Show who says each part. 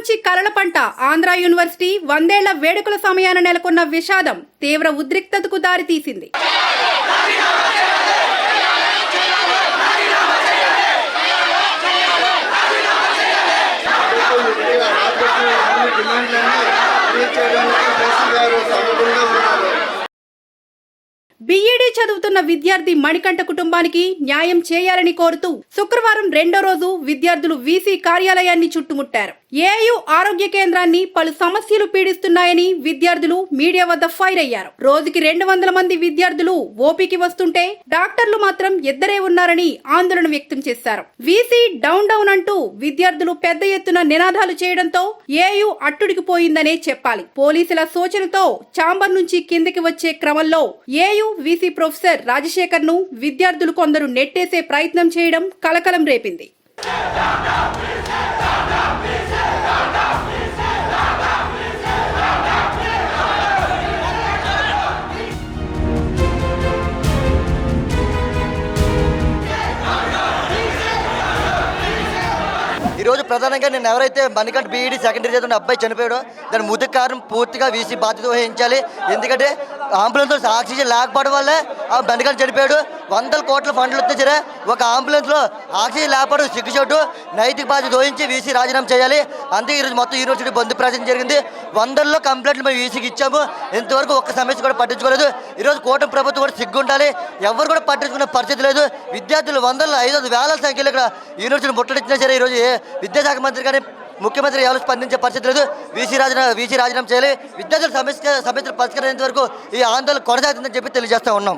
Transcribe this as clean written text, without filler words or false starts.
Speaker 1: మంచి కలల పంట ఆంధ్ర యూనివర్సిటీ 100 ఏళ్ల వేడుకల సమయాన నెలకొన్న విషాదం తీవ్ర ఉద్రిక్తతకు దారితీసింది. బీఈడీ చదువుతున్న విద్యార్థి మణికంఠ కుటుంబానికి న్యాయం చేయాలని కోరుతూ శుక్రవారం రెండో రోజు విద్యార్థులు వీసీ కార్యాలయాన్ని చుట్టుముట్టారు. ఏయూ ఆరోగ్య కేంద్రాన్ని పలు సమస్యలు పీడిస్తున్నాయని విద్యార్థులు మీడియా వద్ద ఫైర్ అయ్యారు. రోజుకి 200 మంది విద్యార్థులు ఓపీకి వస్తుంటే డాక్టర్లు మాత్రం ఇద్దరే ఉన్నారని ఆందోళన వ్యక్తం చేశారు. వీసీ డౌన్ డౌన్ అంటూ విద్యార్థులు పెద్ద ఎత్తున నినాదాలు చేయడంతో ఏయూ అట్టుడికిపోయిందనే చెప్పాలి. పోలీసుల సూచనతో ఛాంబర్ నుంచి కిందకి వచ్చే క్రమంలో ఏయూ వీసీ ప్రొఫెసర్ రాజశేఖర్ ను విద్యార్థులు కొందరు నెట్టేసే ప్రయత్నం చేయడం కలకలం రేపింది.
Speaker 2: ఈ రోజు ప్రధానంగా నేను ఎవరైతే మణికంఠ బీఈడీ సెకండరీ చదివిన అబ్బాయి చనిపోయాడో దాని ముద్దుకు కారణం పూర్తిగా వీసీ బాధ్యత వహించాలి. ఎందుకంటే అంబులెన్స్ ఆక్సిజన్ లేకపోవడం వల్లే ఆ మణికంఠ చనిపోయాడు. 100 కోట్ల ఫండ్లు వస్తే సరే ఒక అంబులెన్స్లో ఆక్సిజన్ లేకపోవడం సిగ్గుచోటు. నైతిక బాధ్యత వహించి వీసీ రాజీనామా చేయాలి. అందుకే ఈరోజు మొత్తం యూనివర్సిటీ బంద్ ప్రచారం జరిగింది. 100లో కంప్లైంట్లు మేము వీసీకి ఇచ్చాము. ఇంతవరకు ఒక్క సమస్య కూడా పట్టించుకోలేదు. ఈరోజు కూటమి ప్రభుత్వం కూడా సిగ్గుండాలి. ఎవరు కూడా పట్టించుకునే పరిస్థితి లేదు. విద్యార్థులు 100లో 500 వేల సంఖ్యలో ఇక్కడ యూనివర్సిటీని ముట్టడించినా సరే ఈరోజు విద్యాశాఖ మంత్రి కానీ ముఖ్యమంత్రి ఎవరు స్పందించే పరిస్థితి లేదు. వీసీ రాజీనామా చేయాలి. విద్యార్థుల సమస్యలు పరిష్కరించేంత వరకు ఈ ఆందోళన కొనసాగుతుందని చెప్పి తెలియజేస్తా ఉన్నాం.